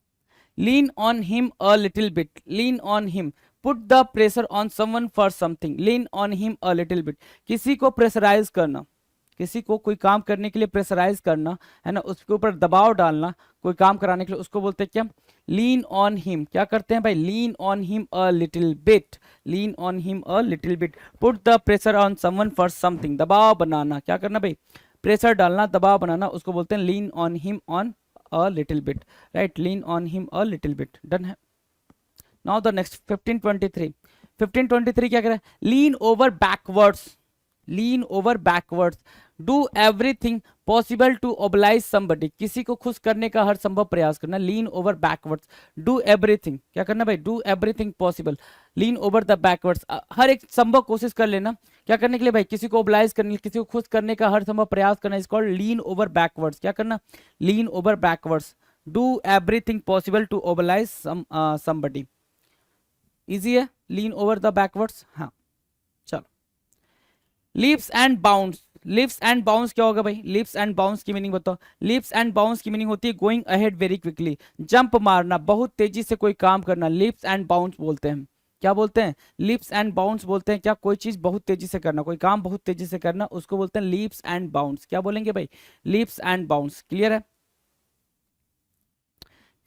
S2: Lean on him a little bit, lean on him, put the pressure on someone for something, lean on him a little bit, किसी को pressurise करना, किसी को कोई काम करने के लिए प्रेशराइज करना, है ना, उसके ऊपर दबाव डालना कोई काम कराने के लिए, उसको बोलते हैं क्या, लीन ऑन हिम। क्या करते हैं भाई, लीन on him a little bit, lean on him a little bit, put the pressure on someone for something, दबाव बनाना, क्या करना भाई, प्रेशर डालना, दबाव बनाना, उसको बोलते हैं lean on him on a little bit, right, lean on him a little bit. Done है। नाउ द नेक्स्ट 1523, 1523 क्या कह रहा है, lean over backwards, lean over backwards, do everything possible to oblige somebody, किसी को खुश करने का हर संभव प्रयास करना, lean over backwards, do everything, क्या करना भाई, do everything possible, lean over the backwards, हर एक संभव कोशिश कर लेना, क्या करने के लिए भाई, किसी को ओबलाइज करने, किसी को खुश करने का हर संभव प्रयास करना, is called lean over backwards. क्या करना, lean over backwards, do everything possible to oblige somebody, easy है, लीन ओवर द बैकवर्ड्स। हाँ, चलो। Leaps and bounds, leaps and bounds क्या होगा भाई, लीप्स एंड बाउंड्स की मीनिंग बताओ। लीप्स एंड बाउंड्स की मीनिंग होती है going ahead very quickly, jump मारना, बहुत तेजी से कोई काम करना, लीप्स एंड बाउंड्स बोलते हैं। क्या बोलते हैं, लीप्स एंड बाउंड्स बोलते हैं, क्या, कोई चीज बहुत तेजी से करना, कोई काम बहुत तेजी से करना, उसको बोलते हैं लीप्स एंड बाउंड्स। क्या बोलेंगे भाई, लीप्स एंड बाउंड्स। क्लियर है।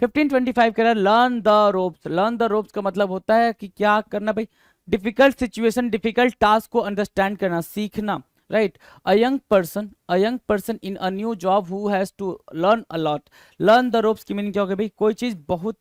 S2: 1525 कह रहा है learn the ropes, learn the ropes का मतलब होता है कि क्या करना भाई, डिफिकल्ट सिचुएशन, डिफिकल्ट टास्क को अंडरस्टैंड करना, सीखना, right. A young person in a new job who has to learn a lot, learn the ropes की मीनिंग क्या होगी भाई, कोई चीज बहुत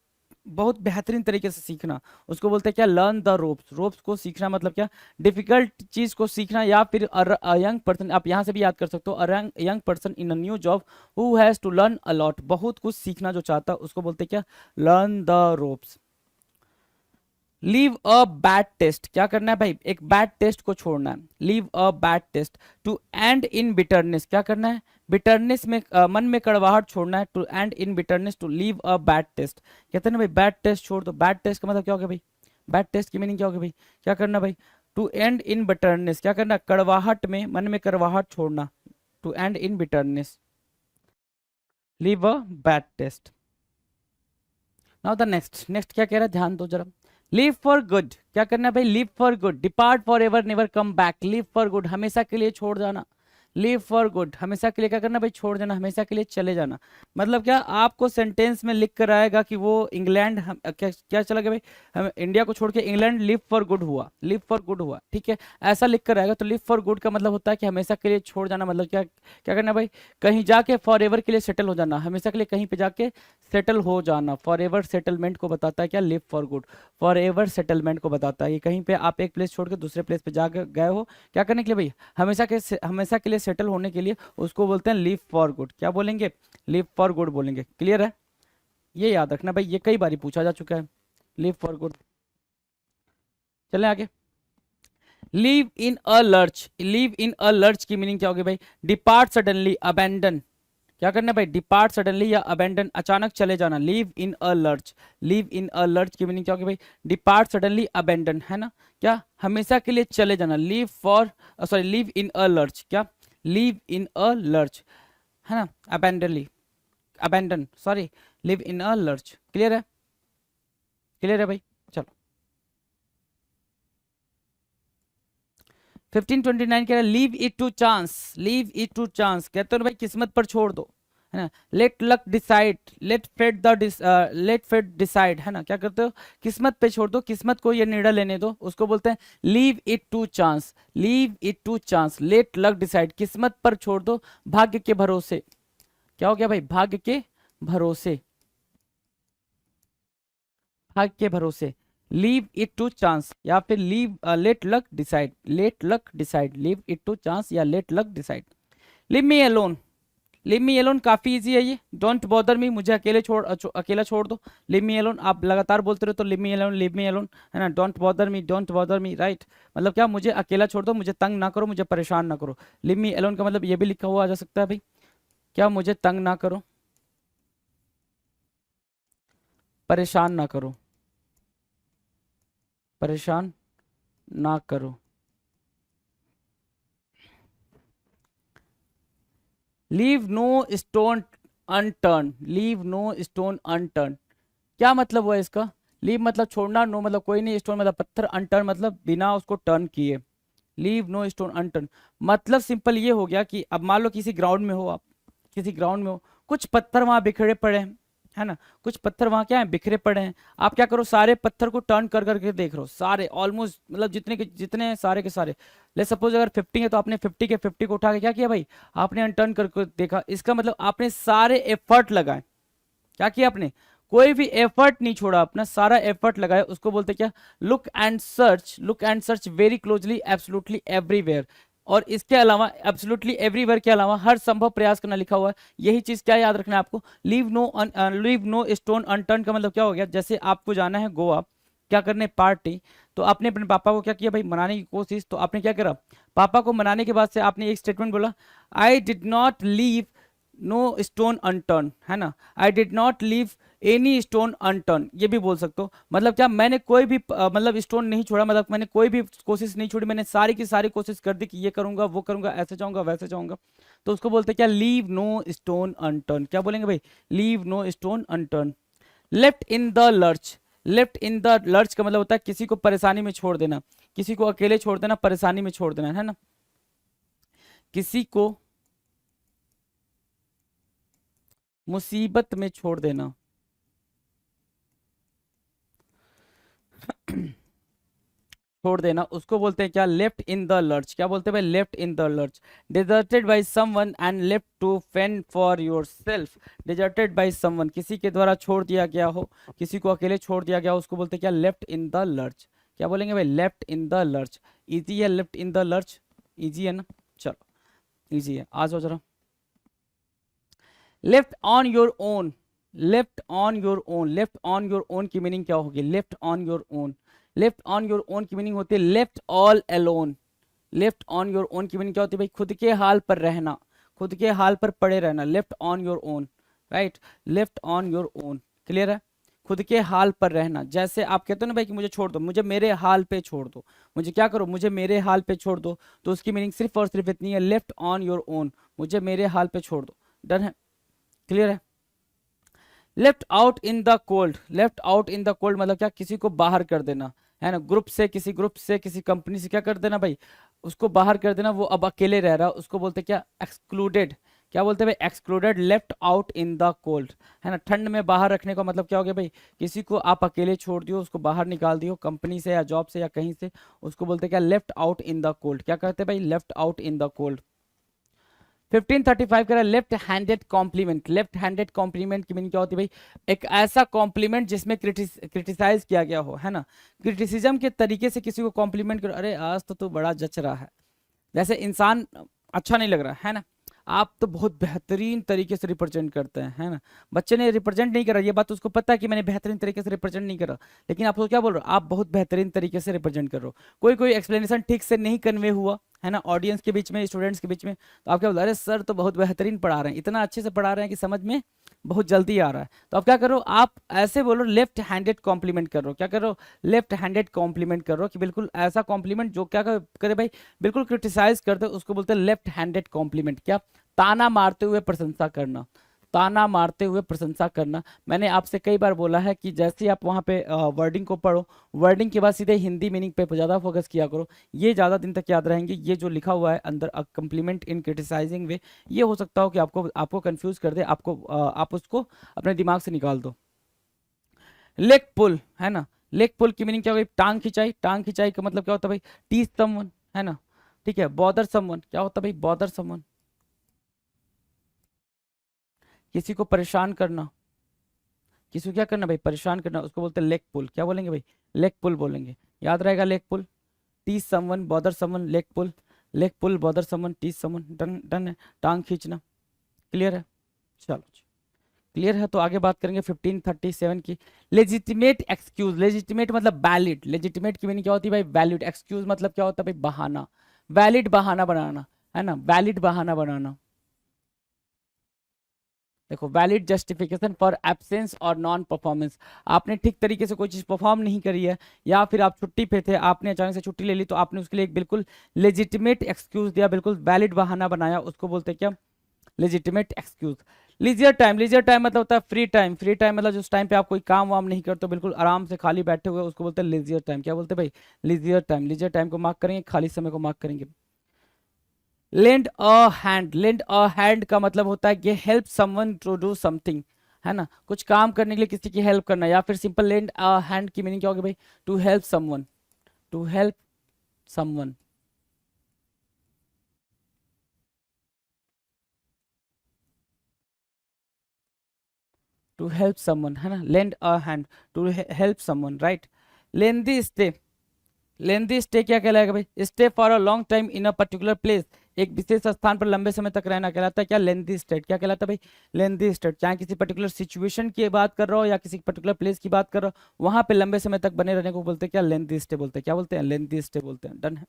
S2: बहुत बेहतरीन तरीके से सीखना, उसको बोलते हैं क्या, लर्न द रोप्स। रोप्स को सीखना मतलब क्या, डिफिकल्ट चीज को सीखना, या फिर अ यंग पर्सन, आप यहां से भी याद कर सकते हो, a young person in a new job who has to learn a lot, बहुत कुछ सीखना जो चाहता है, उसको बोलते हैं क्या, learn the ropes. Leave a bad test, क्या करना है भाई, एक बैड टेस्ट को छोड़ना है, leave a bad taste. To end in bitterness, क्या करना है, बिटरनेस में मन में कड़वाहट छोड़ना है, to end in bitterness, to leave a bad taste. कहते हैं ना भाई, बैड टेस्ट छोड़ दो, बैड टेस्ट का मतलब क्या होगा भाई, बैड टेस्ट की मीनिंग क्या होगी भाई, क्या करना भाई, टू एंड इन बिटरनेस, क्या करना, कड़वाहट में, मन में कड़वाहट छोड़ना, to end in bitterness, leave a bad taste. Now the next, next क्या कह रहा है, ध्यान दो जरा, लिव फॉर गुड, क्या करना है भाई, live for good, depart for ever never come back, live for good, हमेशा के लिए छोड़ जाना, लिव फॉर गुड, हमेशा के लिए क्या करना भाई, छोड़ जाना, हमेशा के लिए चले जाना। मतलब क्या, आपको सेंटेंस में लिख कर आएगा कि वो इंग्लैंड क्या चला गया भाई, हम इंडिया को छोड़ के इंग्लैंड लिव फॉर गुड हुआ, लिव फॉर गुड हुआ, ठीक है, ऐसा लिख कर आएगा। तो लिव फॉर गुड का मतलब होता है कि हमेशा के लिए छोड़ जाना, मतलब क्या, क्या करना भाई, कहीं जाके फॉर एवर के लिए सेटल हो जाना, हमेशा के लिए कहीं पे जाके सेटल हो जाना, फॉर एवर सेटलमेंट को बताता है क्या, live for good, for ever settlement को बताता है। ये कहीं पे आप एक प्लेस छोड़ के दूसरे प्लेस पे जा गए हो, क्या करने के लिए भाई, हमेशा के लिए सेटल होने के लिए, उसको बोलते हैं लिव फॉर गुड। क्या बोलेंगे, लिव फॉर गुड बोलेंगे। क्लियर है, ये याद रखना भाई, ये कई बार पूछा जा चुका है। Leave for good. चलें आगे। Leave in a lurch, leave in a lurch की मीनिंग क्या होगी भाई? Depart suddenly, abandon. क्या करना है भाई? डिपार्ट सडनली या अबेंडन, अचानक चले जाना। Leave in a lurch, leave in a lurch की मीनिंग क्या होगी भाई? डिपार्ट सडनली, अबेंडन, है ना? क्या? हमेशा के लिए चले जाना। Leave for, sorry, leave in a lurch, क्या? लीव इन अ लर्च, है ना? Abandonly, abandon, sorry, live in a lurch. Clear है? क्लियर है भाई? चलो 1529 कह रहा है leave it to chance, leave it to chance, कहते हो ना भाई किस्मत पर छोड़ दो, है ना? Let luck decide, let fate the let fate decide, है ना? क्या करते हो? किस्मत पे छोड़ दो, किस्मत को ये निर्णय लेने दो, उसको बोलते हैं leave it to chance, leave it to chance, let luck decide, किस्मत पर छोड़ दो, भाग्य के भरोसे। क्या हो गया भाई? भाग्य के भरोसे, भाग्य के भरोसे। लीव इट टू चांस या फिर leave let luck decide, let luck decide, leave it to chance या let luck decide. Live me alone, live me alone काफी इजी है ये। डोंट बॉदर मी, मुझे अकेले अकेला छोड़ दो। लिव मी अलोन आप लगातार बोलते रहो तो live me alone, live me alone, है ना? Don't bother me, don't bother me, right? मतलब क्या? मुझे अकेला छोड़ दो, मुझे तंग ना करो, मुझे परेशान ना करो। लिव मी अलोन का मतलब ये भी लिखा हुआ आ जा सकता है भाई, क्या? मुझे तंग ना करो, परेशान ना करो, परेशान ना करो। Leave no stone unturned, leave no stone unturned, क्या मतलब हुआ इसका? लीव मतलब छोड़ना, नो मतलब कोई नहीं, स्टोन मतलब पत्थर, अनटर्न मतलब बिना उसको टर्न किए। लीव नो स्टोन अनटर्न मतलब सिंपल ये हो गया कि अब मान लो किसी ग्राउंड में हो आप, किसी ग्राउंड में हो, कुछ पत्थर वहां बिखरे पड़े हैं, है ना? कुछ पत्थर वहां क्या है? बिखरे पड़े हैं। आप क्या करो? सारे पत्थर को टर्न कर करके देख रहे हो, सारे ऑलमोस्ट, मतलब जितने के जितने सारे के सारे। ले सपोज अगर 50 है तो आपने 50 के 50 को उठा के क्या किया भाई? आपने अनटर्न करके देखा। इसका मतलब आपने सारे एफर्ट लगाए। क्या किया आपने? कोई भी एफर्ट नहीं छोड़ा, अपना सारा एफर्ट लगाया, उसको बोलते क्या? Look and search, look and search very closely, absolutely everywhere. और इसके अलावा एब्सोल्युटली एवरीवेयर के अलावा हर संभव प्रयास करना लिखा हुआ है। यही चीज क्या याद रखना है आपको? Leave no, leave no stone unturned का मतलब क्या हो गया? जैसे आपको जाना है गोवा, क्या करने? पार्टी। तो आपने अपने पापा को क्या किया भाई? मनाने की कोशिश। तो आपने क्या करा? पापा को मनाने के बाद से आपने एक स्टेटमेंट बोला, I did not leave no stone unturned, है ना? I did not leave any stone unturned, ये भी बोल सकते हो। मतलब क्या? मैंने कोई भी मतलब स्टोन नहीं छोड़ा, मतलब मैंने कोई भी कोशिश नहीं छोड़ी, मैंने सारी की सारी कोशिश कर दी कि ये करूंगा, वो करूंगा, ऐसे जाऊंगा, वैसे जाऊंगा। तो उसको बोलते हैं क्या? Leave no stone unturned. क्या बोलेंगे भाई? Leave no stone unturned. Left in the lurch, left in the lurch का मतलब होता है किसी को परेशानी में छोड़ देना, किसी को अकेले छोड़ देना, परेशानी में छोड़ देना, है ना? किसी को मुसीबत में छोड़ देना। छोड़ देना उसको बोलते हैं क्या? Left in the lurch. क्या बोलते हैं भाई? Left in the lurch. Deserted by someone and left to fend for yourself, deserted by someone किसी के द्वारा छोड़ दिया गया हो, किसी को अकेले छोड़ दिया गया हो, उसको बोलते हैं क्या? Left in the lurch. क्या बोलेंगे भाई? Left in the lurch. Easy है left in the lurch, easy है ना? चलो इजी है, आ जाओ जरा। Left on your own, left on your own, left on your own की मीनिंग क्या होगी? Left on your own, left on your own की मीनिंग होती है left all alone. Left on your own की मीनिंग क्या होती है भाई? खुद के हाल पर रहना, खुद के हाल पर पड़े रहना। Left on your own, right? Left on your own, clear है? खुद के हाल पर रहना। जैसे आप कहते हो ना भाई कि मुझे छोड़ दो, मुझे मेरे हाल पे छोड़ दो, मुझे क्या करो? मुझे मेरे हाल पे छोड़ दो। तो उसकी मीनिंग सिर्फ और सिर्फ इतनी है, लेफ्ट ऑन योर ओन, मुझे मेरे हाल पे छोड़ दो। डन है? क्लियर है? Left out in the cold, left out in the cold मतलब क्या? किसी को बाहर कर देना, है ना? ग्रुप से, किसी ग्रुप से, किसी कंपनी से क्या कर देना भाई? उसको बाहर कर देना, वो अब अकेले रह रहा है, उसको बोलते हैं क्या? एक्सक्लूडेड। क्या बोलते हैं भाई? Excluded, left out in the cold, है ना? ठंड में बाहर रखने का मतलब क्या हो गया भाई? किसी को आप अकेले छोड़ दियो, उसको बाहर निकाल दियो कंपनी से या जॉब से या कहीं से, उसको बोलते हैं क्या? Left out in the cold. क्या कहते हैं भाई? Left out in the cold. 1535 कह रहा है left handed compliment. Left handed compliment की मीनिंग क्या होती है भाई? एक ऐसा कॉम्प्लीमेंट जिसमें क्रिटिसाइज किया गया हो, है ना? क्रिटिसिज्म के तरीके से किसी को कॉम्प्लीमेंट करो, अरे आज तो तू बड़ा जच रहा है, जैसे इंसान अच्छा नहीं लग रहा है ना? आप तो बहुत बेहतरीन तरीके से रिप्रेजेंट करते हैं, है ना। बच्चे ने रिप्रेजेंट नहीं करा, ये बात उसको पता है कि मैंने बेहतरीन तरीके से रिप्रेजेंट नहीं करा, लेकिन आप तो क्या बोल रहे हो, आप बहुत बेहतरीन तरीके से रिप्रेजेंट कर रहे हो। कोई कोई एक्सप्लेनेशन ठीक से नहीं कन्वे हुआ, है ना, ऑडियंस के बीच में, स्टूडेंट्स के बीच में, तो आप क्या बोल रहे हैं, अरे सर तो बहुत बेहतरीन पढ़ा रहे हैं, इतना अच्छे से पढ़ा रहे हैं कि समझ में बहुत जल्दी आ रहा है। तो आप क्या करो, आप ऐसे बोलो, लेफ्ट हैंडेड कॉम्प्लीमेंट कर रहे हो। क्या कर रहे हो, लेफ्ट हैंडेड कॉम्प्लीमेंट कर रहे हो, कि बिल्कुल ऐसा कॉम्प्लीमेंट जो क्या करे भाई, बिल्कुल क्रिटिसाइज करते हो, उसको बोलते हैं लेफ्ट हैंडेड कॉम्प्लीमेंट। क्या, ताना मारते हुए प्रशंसा करना, ताना मारते हुए प्रशंसा करना। मैंने आपसे कई बार बोला है कि जैसे आप वहाँ पे वर्डिंग को पढ़ो, वर्डिंग के बाद सीधे हिंदी मीनिंग पे ज़्यादा फोकस किया करो, ये ज़्यादा दिन तक याद रहेंगे। ये जो लिखा हुआ है अंदर, अ कम्प्लीमेंट इन क्रिटिसाइजिंग वे, ये हो सकता हो कि आपको कंफ्यूज कर दे, आप उसको अपने दिमाग से निकाल दो। लेग पुल, है ना, लेग पुल की मीनिंग क्या होगी, टांग खिंचाई। टांग खिंचाई का मतलब क्या होता है भाई, टीज समवन, है ना, ठीक है। बॉदर समवन, क्या होता है भाई, बॉदर समवन, किसी को परेशान करना, किसी को क्या करना भाई, परेशान करना, उसको बोलते हैं लेग पुल। क्या बोलेंगे भाई, लेग पुल बोलेंगे, याद रहेगा leg pull. Tease someone, bother someone, leg pull, leg pull, bother someone, tease someone, done done है, टांग खींचना। क्लियर है, चलो क्लियर है। तो आगे बात करेंगे 1537 की, लेजिटिमेट एक्सक्यूज। लेजिटिमेट मतलब वैलिड, लेजिटिमेट की मीनिंग क्या होती है भाई, वैलिड। एक्सक्यूज मतलब क्या होता है भाई, बहाना, वैलिड बहाना बनाना, है ना, वैलिड बहाना बनाना। देखो, वैलिड जस्टिफिकेशन फॉर एब्सेंस और नॉन परफॉर्मेंस, आपने ठीक तरीके से कोई चीज परफॉर्म नहीं करी है, या फिर आप छुट्टी पे थे, आपने अचानक से छुट्टी ले ली, तो आपने उसके लिए एक बिल्कुल लेजिटिमेट एक्सक्यूज दिया, बिल्कुल वैलिड बहाना बनाया, उसको बोलते हैं क्या, legitimate excuse. लीजियर time, leisure time मतलब होता है फ्री टाइम। फ्री टाइम मतलब जिस टाइम पे आप कोई काम वाम नहीं करते, बिल्कुल आराम से खाली बैठे हुए, उसको बोलते हैं लीजियर टाइम। क्या बोलते हैं भाई, लीजियर टाइम। लीजियर टाइम को मार्क करेंगे, खाली समय को मार्क करेंगे। Lend a hand, lend a hand का मतलब होता है कि help someone to do something, है ना, कुछ काम करने के लिए किसी की हेल्प करना, या फिर सिंपल लेंड अ हैंड की मीनिंग क्या होगी भाई, to help someone, to help someone. To help someone, है ना, lend a hand to help someone, right. Lengthy stay, lengthy stay क्या कहलाएगा भाई, stay for a long time in a particular place, एक विशेष स्थान पर लंबे समय तक रहना कहलाता है क्या, लेंदी स्टेट। क्या कहलाता है भाई, लेंदी स्टेट। चाहे किसी पर्टिकुलर सिचुएशन की बात कर रहा हो या किसी पर्टिकुलर प्लेस की बात कर रहा हो, वहां पे लंबे समय तक बने रहने को बोलते हैं क्या, लेंदी स्टे बोलते हैं। क्या बोलते हैं, लेंदी स्टे बोलते हैं। डन है।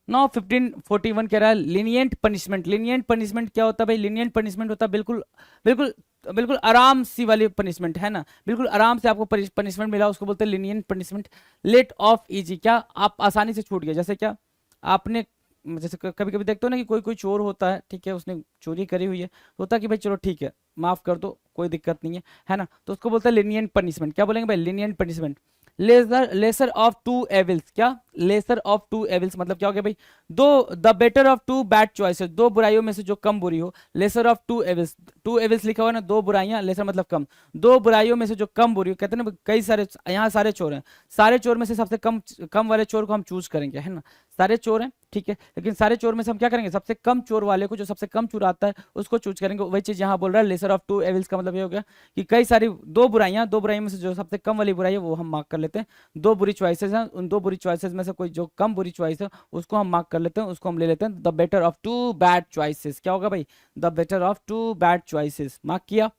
S2: नाउ 1541 कह रहा है लीनियंट पनिशमेंट। लीनियंट पनिशमेंट क्या होता है भाई, लीनियंट पनिशमेंट होता है बिल्कुल बिल्कुल बिल्कुल आराम सी वाली पनिशमेंट, है ना, बिल्कुल आराम से आपको पनिशमेंट मिला, उसको बोलते हैं lenient punishment. Let off easy, क्या आप आसानी से छूट गए। जैसे क्या, आपने, जैसे कभी कभी देखते हो ना कि कोई कोई चोर होता है, ठीक है, उसने चोरी करी हुई है, तो होता है कि भाई चलो ठीक है, माफ कर दो, कोई दिक्कत नहीं है ना, तो उसको बोलते हैं लीनियंट पनिशमेंट। क्या बोलेंगे भाई, lenient punishment. Lesser, lesser of two evils, क्या, लेसर ऑफ टू एविल्स मतलब क्या हो गया भाई, दो, the better of two bad choices, दो बुराइयों में से जो कम बुरी हो। Lesser of two evils, two evils लिखा हुआ है ना, दो बुराइयां, लेसर मतलब कम, दो बुराइयों में से जो कम बुरी हो। कहते हैं ना कई सारे, यहाँ सारे चोर हैं, सारे चोर में से सबसे कम कम वाले चोर को हम चूज करेंगे, है ना, सारे चोर हैं, ठीक है, लेकिन सारे चोर में से हम क्या करेंगे, सबसे कम चोर वाले को, जो सबसे कम चुराता है उसको चूज करेंगे। वही चीज यहाँ बोल रहा है, लेसर ऑफ टू एविल्स का मतलब ये हो गया कि कई सारी, दो बुराइयां में से जो सबसे कम वाली बुराई है वो हम मार्क कर लेते हैं। दो बुरी चॉइसेस हैं, उन दो बुरी चॉइसेस में से कोई जो कम बुरी चॉइस है उसको हम मार्क कर लेते हैं, उसको हम ले लेते हैं the better of two bad choices. क्या होगा भाई, the better of two bad choices, mark किया।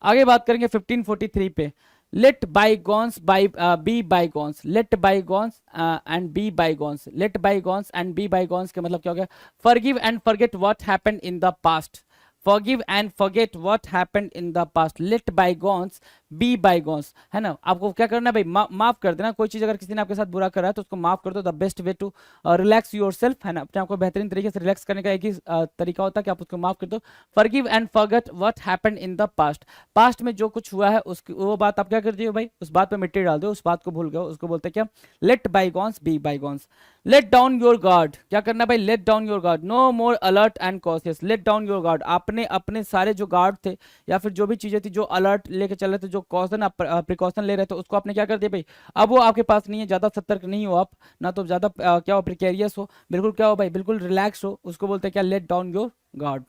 S2: आगे बात करेंगे 1543 पे, let bygones be bygones, let bygones and be bygones. Let bygones and be bygones का मतलब क्या हो गया, forgive and forget what happened in the past, forgive and forget what happened in the past, let bygones be bygones, है ना। आपको क्या करना है भाई, माफ कर देना। कोई चीज अगर किसी ने आपके साथ बुरा करा है तो उसको माफ कर दो। The best way to relax yourself, है ना, अपने आपको बेहतरीन तरीके से रिलैक्स करने का एक ही तरीका होता है कि आप उसको माफ कर दो। forgive and forget what happened in the past, past में जो कुछ हुआ है उसकी वो बात आप क्या कर दियो भाई, उस बात पे मिट्टी डाल दो, उस बात को भूल गए, उसको बोलते हैं क्या, let bygones be bygones। Let down your guard, क्या करना भाई, let down your guard, no more alert and cautious. Let down your guard, आपने अपने सारे जो गार्ड थे या फिर जो भी चीजें थी जो अलर्ट लेके चल रहे थे, जो कॉशन प्रिकॉशन ले रहे थे, उसको आपने क्या कर दिया भाई, अब वो आपके पास नहीं है, ज्यादा सतर्क नहीं हो आप, ना तो ज्यादा क्या हो, प्रिकेरियस हो, बिल्कुल क्या हो भाई, बिल्कुल रिलैक्स हो, उसको बोलते हैं क्या, लेट डाउन योर गार्ड।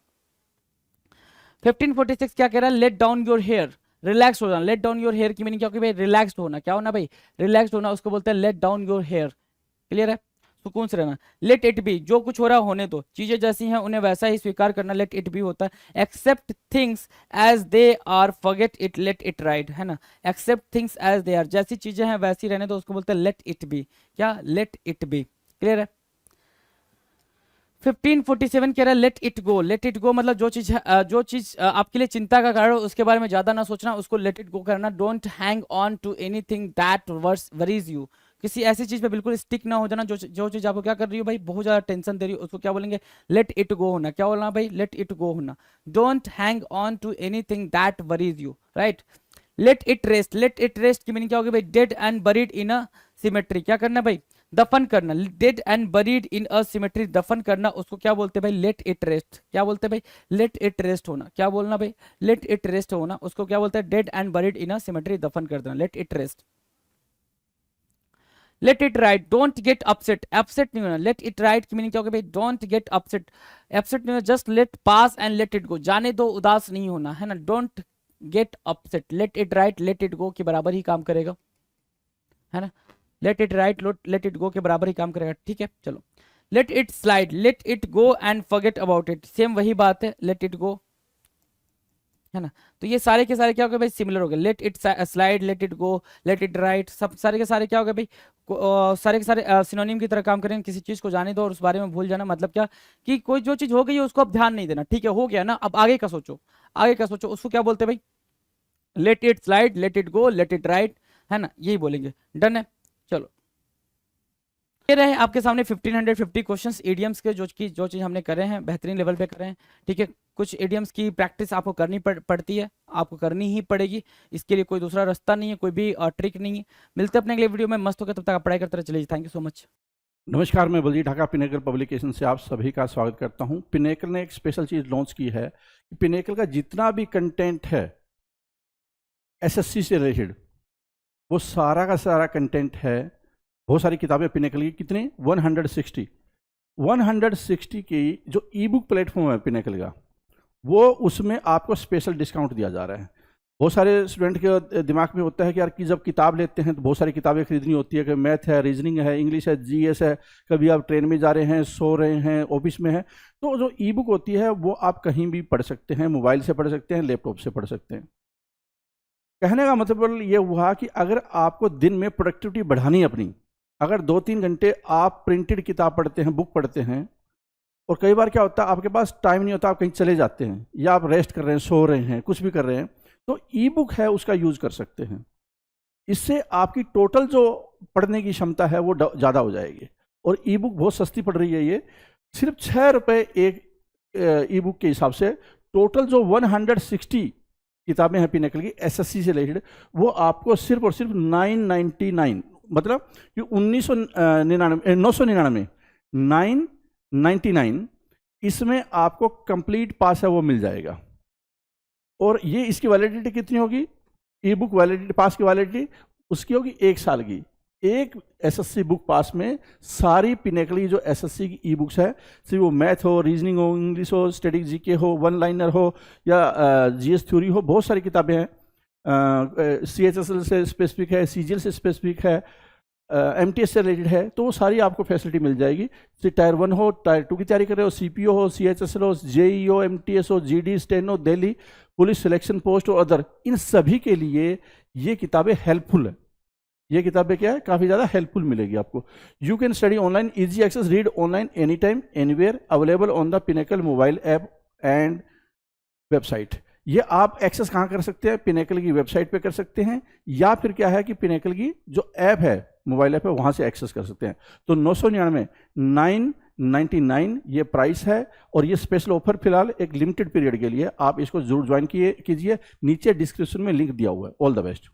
S2: 1546 क्या कह रहा है, let down your hair, relax हो जाना। लेट डाउन योर हेयर की मीनिंग क्या होगी भाई, रिलैक्स होना। क्या होना भाई, रिलैक्स होना, उसको बोलते हैं let down your hair. Clear है। सुकून से रहना। लेट इट बी, जो कुछ हो रहा होने दो, चीजें जैसी हैं उन्हें वैसा ही स्वीकार करना, लेट इट बी होता है। Accept things as they are, forget it, let it right, है ना। Accept things as they are, जैसी चीजें हैं वैसी रहने दो, उसको बोलते हैं लेट इट बी। क्या? Let it be. क्लियर है? 1547 कह रहा है let it go. Let it go मतलब जो चीज आपके लिए चिंता का कारण हो उसके बारे में ज्यादा ना सोचना, उसको लेट इट गो करना। Don't hang on to anything that worries you, किसी ऐसी चीज पे बिल्कुल स्टिक ना हो जाना जो चीज आपको क्या कर रही हो भाई, बहुत ज्यादा टेंशन दे रही हो, उसको क्या बोलेंगे? लेट इट गो होना। क्या बोलना भाई? लेट इट गो होना। Don't hang on to anything that worries you, right. Let it rest. Let it rest की मीनिंग क्या होगी भाई? Dead and buried in a cemetery. क्या करना भाई? दफन करना। Dead and buried in a cemetery, दफन करना, उसको क्या बोलते हैं भाई? Let it rest. क्या बोलते हैं भाई? लेट इट रेस्ट होना। क्या बोलना भाई? लेट इट रेस्ट होना, उसको क्या बोलते हैं? Dead and buried in a cemetery, दफन कर देना, late it rest. Let it right. Don't get upset. Upset नहीं होना। लेट इट राइट की मीनिंग क्या होगी भाई? Don't get upset. अपसेट नहीं होना, just let pass and let it गो, जाने दो, उदास नहीं होना, है ना। Don't get upset. Late it right let it गो के बराबर ही काम करेगा, है ना। Late it right let it गो के बराबर ही काम करेगा, ठीक है। चलो, let it slide. Late it go and forget about it, same वही बात है, लेट इट गो, है ना। तो ये सारे के सारे क्या हो गए भाई? सिमिलर हो गए। Let it slide, late it go, let it right, सब सारे के सारे क्या हो गए भाई? सारे के सारे सिनोनिम की तरह काम करेंगे। किसी चीज को जाने दो और उस बारे में भूल जाना, मतलब क्या कि कोई जो चीज हो गई है उसको अब ध्यान नहीं देना, ठीक है, हो गया ना, अब आगे का सोचो, आगे का सोचो, उसको क्या बोलते हैं भाई? Let it slide, late it go, let it right, है ना, यही बोलेंगे। डन है। चलो, ये रहे आपके सामने 1550 क्वेश्चंस इडियम्स के, जो चीज हमने करे हैं बेहतरीन लेवल पे करे हैं, ठीक है। कुछ इडियम्स की प्रैक्टिस आपको करनी पड़ती है, आपको करनी ही पड़ेगी, इसके लिए कोई दूसरा रास्ता नहीं है, कोई भी ट्रिक नहीं है। मिलते हैं अपने अगले वीडियो में, मस्त होकर, तब तक आप पढ़ाई करते रहे, चलिए, थैंक यू सो मच।
S1: नमस्कार, मैं बलजीत ढाका पिनेकल पब्लिकेशन से आप सभी का स्वागत करता हूं। पिनेकल ने एक स्पेशल चीज़ लॉन्च की है कि पिनेकल का जितना भी कंटेंट है एसएससी से रिलेटेड, वो सारा का सारा कंटेंट है। बहुत सारी किताबें पिनेकल की, कितनी? 160 की जो ई बुक प्लेटफॉर्म है पिनेकल का, वो उसमें आपको स्पेशल डिस्काउंट दिया जा रहा है। बहुत सारे स्टूडेंट के दिमाग में होता है कि यार कि जब किताब लेते हैं तो बहुत सारी किताबें खरीदनी होती है, कि मैथ है, रीजनिंग है, इंग्लिश है, जीएस है, कभी आप ट्रेन में जा रहे हैं, सो रहे हैं, ऑफिस में है, तो जो ई बुक होती है वो आप कहीं भी पढ़ सकते हैं, मोबाइल से पढ़ सकते हैं, लैपटॉप से पढ़ सकते हैं। कहने का मतलब ये हुआ कि अगर आपको दिन में प्रोडक्टिविटी बढ़ानी है अपनी, अगर 2-3 घंटे आप प्रिंटेड किताब पढ़ते हैं, बुक पढ़ते हैं, और कई बार क्या होता है आपके पास टाइम नहीं होता, आप कहीं चले जाते हैं या आप रेस्ट कर रहे हैं, सो रहे हैं, कुछ भी कर रहे हैं, तो ई बुक है उसका यूज कर सकते हैं। इससे आपकी टोटल जो पढ़ने की क्षमता है वो ज़्यादा हो जाएगी। और ई बुक बहुत सस्ती पड़ रही है, ये सिर्फ 6 रुपये एक ई बुक के हिसाब से। टोटल जो 160 किताबें हैं पिनेकल की एसएससी से रिलेटेड, वो आपको सिर्फ और सिर्फ 999, मतलब कि 999 999, इसमें आपको कंप्लीट पास है वो मिल जाएगा। और ये इसकी वैलिडिटी कितनी होगी? ई बुक वैलिडिटी, पास की वैलिडिटी उसकी होगी 1 साल की। एक एसएससी बुक पास में सारी पिनेकली जो एसएससी की ई बुक्स है, सिर्फ वो मैथ हो, रीजनिंग हो, इंग्लिश हो, स्टैटिक जीके हो, वन लाइनर हो, या जीएस थ्योरी हो, बहुत सारी किताबें हैं। सीएचएसएल से स्पेसिफिक है, सीजीएल से स्पेसिफिक है, एमटीएस से रिलेटेड है, तो वो सारी आपको फैसिलिटी मिल जाएगी। टायर 1 हो, टायर 2 की तैयारी कर रहे हो, सीपीओ हो, सीएचएसएल हो, जेई हो, एमटीएस हो, GD, steno, Delhi police selection post और अदर, इन सभी के लिए ये किताबें हेल्पफुल है। ये किताबें क्या है? काफ़ी ज़्यादा हेल्पफुल मिलेगी आपको। You can study online, easy access, read online any time anywhere, available on the pinnacle mobile app and website. ये आप एक्सेस कहाँ कर सकते हैं? पिनेकल की वेबसाइट पे कर सकते हैं, या फिर क्या है कि पिनेकल की जो ऐप है, मोबाइल ऐप है, वहाँ से एक्सेस कर सकते हैं। तो 999 999 ये प्राइस है, और ये स्पेशल ऑफर फिलहाल एक लिमिटेड पीरियड के लिए। आप इसको जरूर ज्वाइन कीजिए। नीचे डिस्क्रिप्शन में लिंक दिया हुआ है। All the best.